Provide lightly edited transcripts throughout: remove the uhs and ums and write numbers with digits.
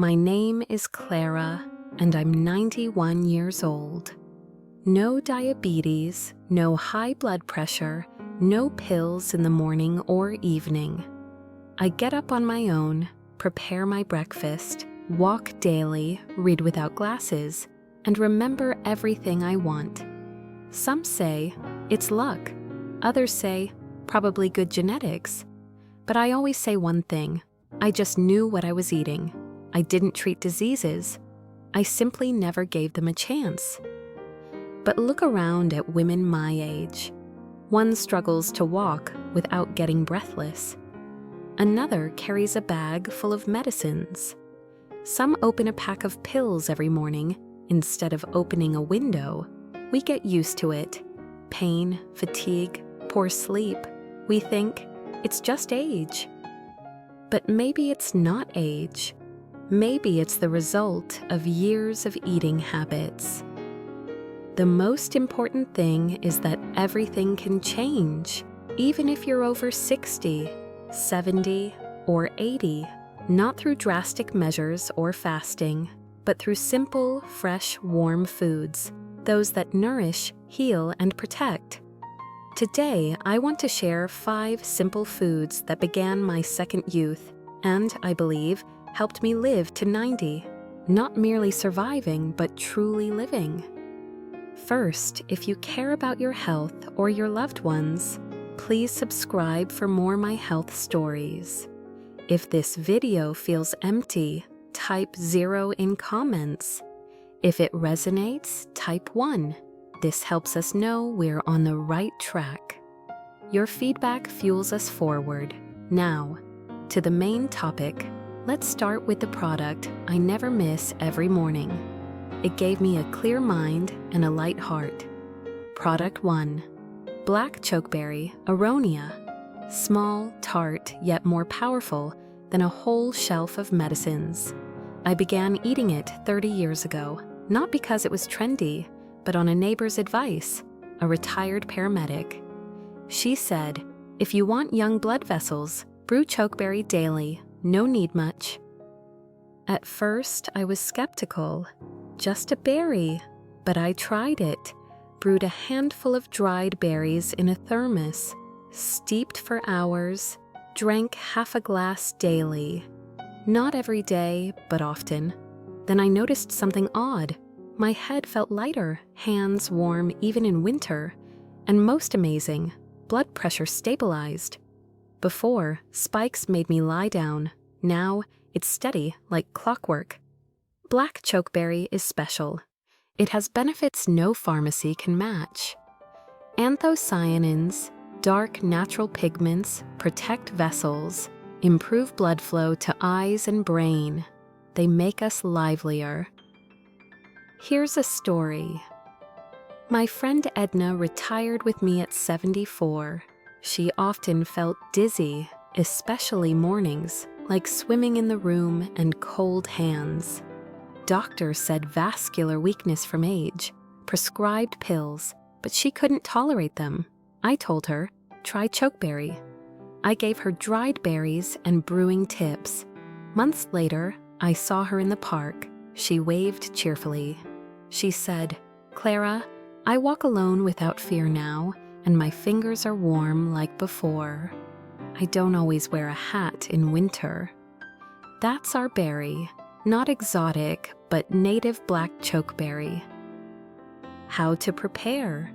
My name is Clara, and I'm 91 years old. No diabetes, no high blood pressure, no pills in the morning or evening. I get up on my own, prepare my breakfast, walk daily, read without glasses, and remember everything I want. Some say it's luck. Others say probably good genetics. But I always say one thing: I just knew what I was eating. I didn't treat diseases. I simply never gave them a chance. But look around at women my age. One struggles to walk without getting breathless. Another carries a bag full of medicines. Some open a pack of pills every morning instead of opening a window. We get used to it. Pain, fatigue, poor sleep. We think it's just age. But maybe it's not age. Maybe it's the result of years of eating habits. The most important thing is that everything can change, even if you're over 60, 70, or 80, not through drastic measures or fasting, but through simple, fresh, warm foods, those that nourish, heal, and protect. Today, I want to share 5 simple foods that began my second youth and, I believe, helped me live to 90, not merely surviving, but truly living. First, if you care about your health or your loved ones, please subscribe for more My Health stories. If this video feels empty, type 0 in comments. If it resonates, type 1. This helps us know we're on the right track. Your feedback fuels us forward. Now, to the main topic, let's start with the product I never miss every morning. It gave me a clear mind and a light heart. Product 1. Black chokeberry, aronia. Small, tart, yet more powerful than a whole shelf of medicines. I began eating it 30 years ago, not because it was trendy, but on a neighbor's advice, a retired paramedic. She said, if you want young blood vessels, brew chokeberry daily, no need much. At first, I was skeptical. Just a berry, but I tried it, brewed a handful of dried berries in a thermos, steeped for hours, drank half a glass daily. Not every day, but often. Then I noticed something odd. My head felt lighter, hands warm even in winter, and most amazing, blood pressure stabilized. Before, spikes made me lie down. Now, it's steady like clockwork. Black chokeberry is special. It has benefits no pharmacy can match. Anthocyanins, dark natural pigments, protect vessels, improve blood flow to eyes and brain. They make us livelier. Here's a story. My friend Edna retired with me at 74. She often felt dizzy, especially mornings, like swimming in the room and cold hands. Doctors said vascular weakness from age, prescribed pills, but she couldn't tolerate them. I told her, try chokeberry. I gave her dried berries and brewing tips. Months later, I saw her in the park. She waved cheerfully. She said, Clara, I walk alone without fear now, and my fingers are warm like before. I don't always wear a hat in winter. That's our berry, not exotic, but native black chokeberry. How to prepare?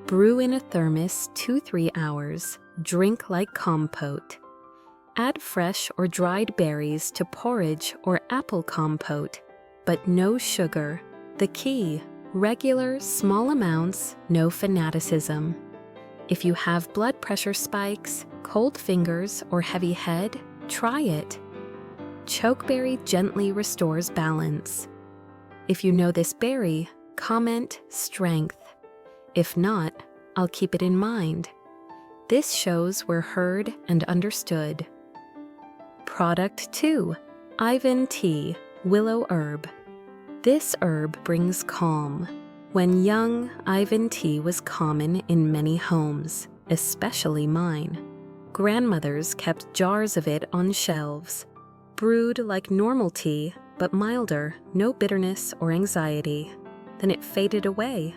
Brew in a thermos 2-3 hours, drink like compote. Add fresh or dried berries to porridge or apple compote, but no sugar. The key, regular, small amounts, no fanaticism. If you have blood pressure spikes, cold fingers, or heavy head, try it. Chokeberry gently restores balance. If you know this berry, comment strength. If not, I'll keep it in mind. This shows we're heard and understood. Product 2. Ivan tea, willow herb. This herb brings calm. When young, Ivan tea was common in many homes, especially mine. Grandmothers kept jars of it on shelves. Brewed like normal tea, but milder, no bitterness or anxiety. Then it faded away.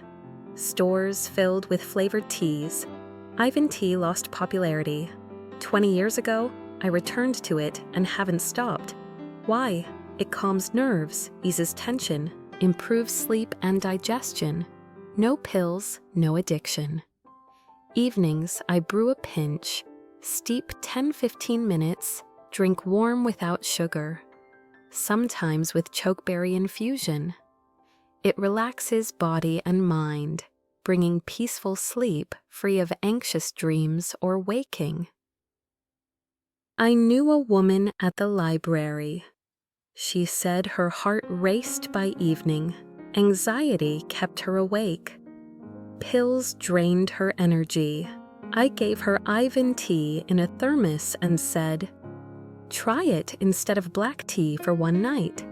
Stores filled with flavored teas. Ivan tea lost popularity. 20 years ago, I returned to it and haven't stopped. Why? It calms nerves, eases tension, improves sleep and digestion. No pills, no addiction. Evenings, I brew a pinch, steep 10-15 minutes, drink warm without sugar, sometimes with chokeberry infusion. It relaxes body and mind, bringing peaceful sleep free of anxious dreams or waking. I knew a woman at the library. She said her heart raced by evening. Anxiety kept her awake. Pills drained her energy. I gave her Ivan tea in a thermos and said, "Try it instead of black tea for one night."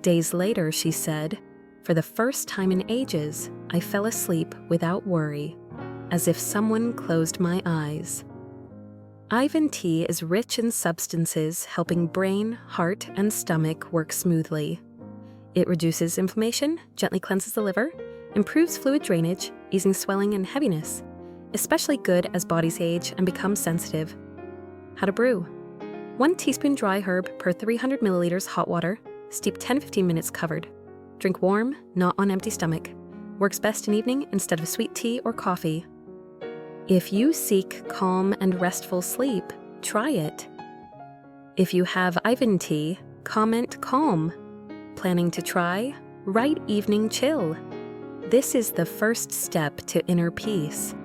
Days later, she said, "For the first time in ages, I fell asleep without worry, as if someone closed my eyes." Ivan tea is rich in substances helping brain, heart, and stomach work smoothly. It reduces inflammation, gently cleanses the liver, improves fluid drainage, easing swelling and heaviness, especially good as bodies age and become sensitive. How to brew. 1 teaspoon dry herb per 300 milliliters hot water, steep 10-15 minutes covered. Drink warm, not on empty stomach. Works best in evening instead of sweet tea or coffee. If you seek calm and restful sleep, try it. If you have Ivan tea, comment calm. Planning to try? Write evening chill. This is the first step to inner peace.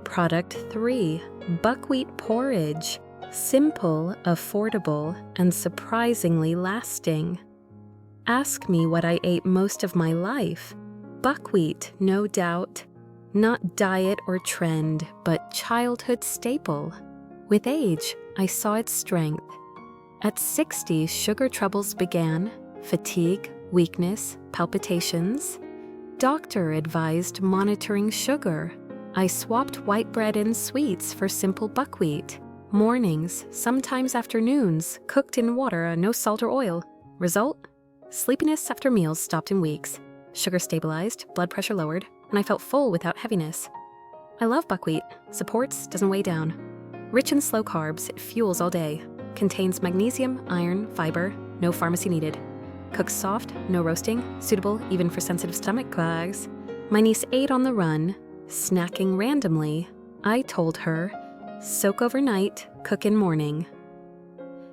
Product 3, buckwheat porridge. Simple, affordable, and surprisingly lasting. Ask me what I ate most of my life. Buckwheat, no doubt. Not diet or trend, but childhood staple. With age, I saw its strength. At 60, sugar troubles began, fatigue, weakness, palpitations. Doctor advised monitoring sugar. I swapped white bread and sweets for simple buckwheat. Mornings, sometimes afternoons, cooked in water, no salt or oil. Result? Sleepiness after meals stopped in weeks. Sugar stabilized, blood pressure lowered, and I felt full without heaviness. I love buckwheat. Supports, doesn't weigh down. Rich in slow carbs, it fuels all day. Contains magnesium, iron, fiber, no pharmacy needed. Cooks soft, no roasting, suitable even for sensitive stomach bugs. My niece ate on the run, snacking randomly. I told her, soak overnight, cook in morning.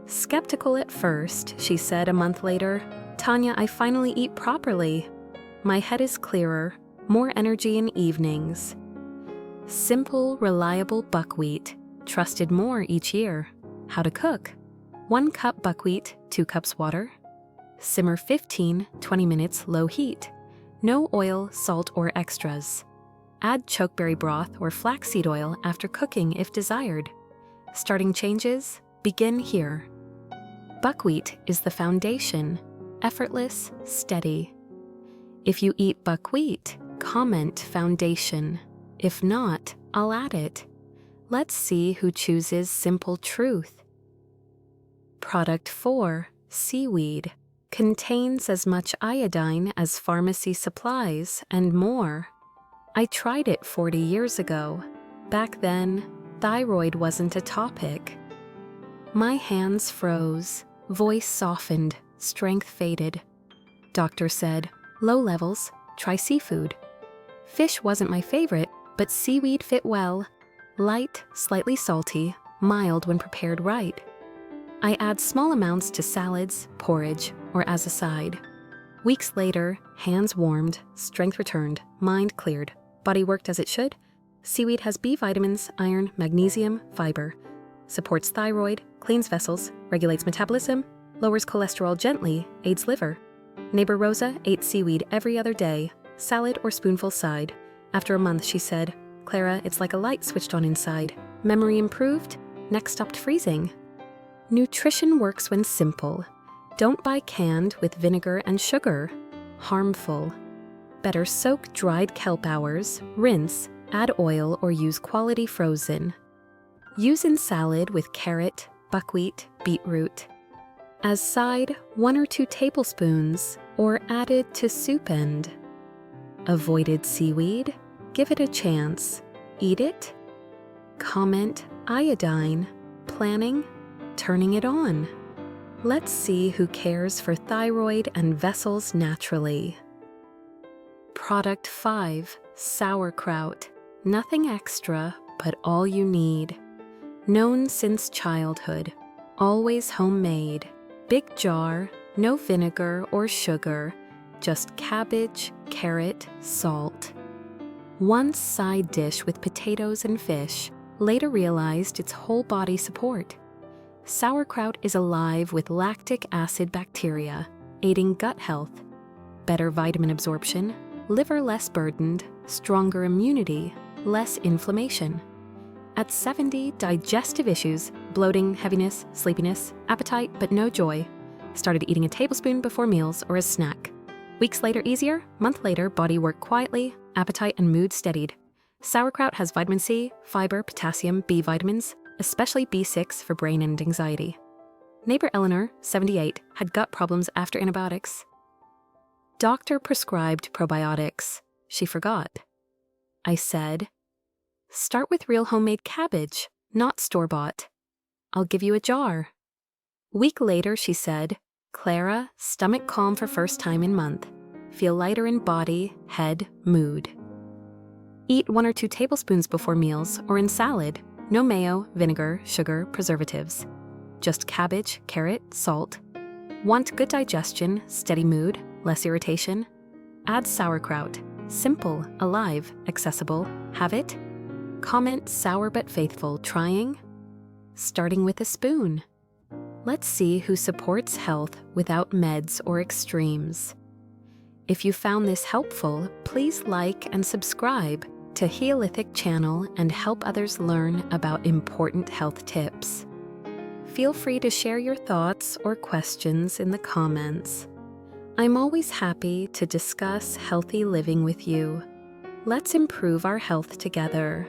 Skeptical at first, she said a month later, "Tanya, I finally eat properly. My head is clearer, more energy in evenings." Simple, reliable buckwheat, trusted more each year. How to cook. 1 cup buckwheat, 2 cups water. Simmer 15-20 minutes low heat. No oil, salt, or extras. Add chokeberry broth or flaxseed oil after cooking if desired. Starting changes, begin here. Buckwheat is the foundation, effortless, steady. If you eat buckwheat, comment foundation. If not, I'll add it. Let's see who chooses simple truth. Product 4, seaweed. Contains as much iodine as pharmacy supplies and more. I tried it 40 years ago. Back then, thyroid wasn't a topic. My hands froze, voice softened, strength faded. Doctor said, low levels, try seafood. Fish wasn't my favorite, but seaweed fit well. Light, slightly salty, mild when prepared right. I add small amounts to salads, porridge, or as a side. Weeks later, hands warmed, strength returned, mind cleared, body worked as it should. Seaweed has B vitamins, iron, magnesium, fiber. Supports thyroid, cleans vessels, regulates metabolism, lowers cholesterol gently, aids liver. Neighbor Rosa ate seaweed every other day, salad or spoonful side. After a month, she said, "Clara, it's like a light switched on inside. Memory improved, neck stopped freezing." Nutrition works when simple. Don't buy canned with vinegar and sugar. Harmful. Better soak dried kelp hours, rinse, add oil, or use quality frozen. Use in salad with carrot, buckwheat, beetroot. As side, 1 or 2 tablespoons, or added to soup end. Avoided seaweed? Give it a chance. Eat it? Comment iodine. Planning? Turning it on. Let's see who cares for thyroid and vessels naturally. Product 5. Sauerkraut. Nothing extra, but all you need. Known since childhood. Always homemade. Big jar, no vinegar or sugar, just cabbage, carrot, salt. Once side dish with potatoes and fish, later realized its whole body support. Sauerkraut is alive with lactic acid bacteria, aiding gut health, better vitamin absorption, liver less burdened, stronger immunity, less inflammation. At 70, digestive issues, bloating, heaviness, sleepiness, appetite but no joy. Started eating a tablespoon before meals or as snack. Weeks later easier, month later body worked quietly, appetite and mood steadied. Sauerkraut has vitamin C, fiber, potassium, B vitamins, especially B6 for brain and anxiety. Neighbor Eleanor, 78, had gut problems after antibiotics. Doctor prescribed probiotics. She forgot. I said, start with real homemade cabbage, not store-bought. I'll give you a jar. Week later, she said, Clara, stomach calm for first time in month. Feel lighter in body, head, mood. Eat 1 or 2 tablespoons before meals or in salad. No mayo, vinegar, sugar, preservatives. Just cabbage, carrot, salt. Want good digestion, steady mood, less irritation? Add sauerkraut. Simple, alive, accessible. Have it? Comment sour but faithful. Trying? Starting with a spoon. Let's see who supports health without meds or extremes. If you found this helpful, please like and subscribe to Healithic channel and help others learn about important health tips. Feel free to share your thoughts or questions in the comments. I'm always happy to discuss healthy living with you. Let's improve our health together.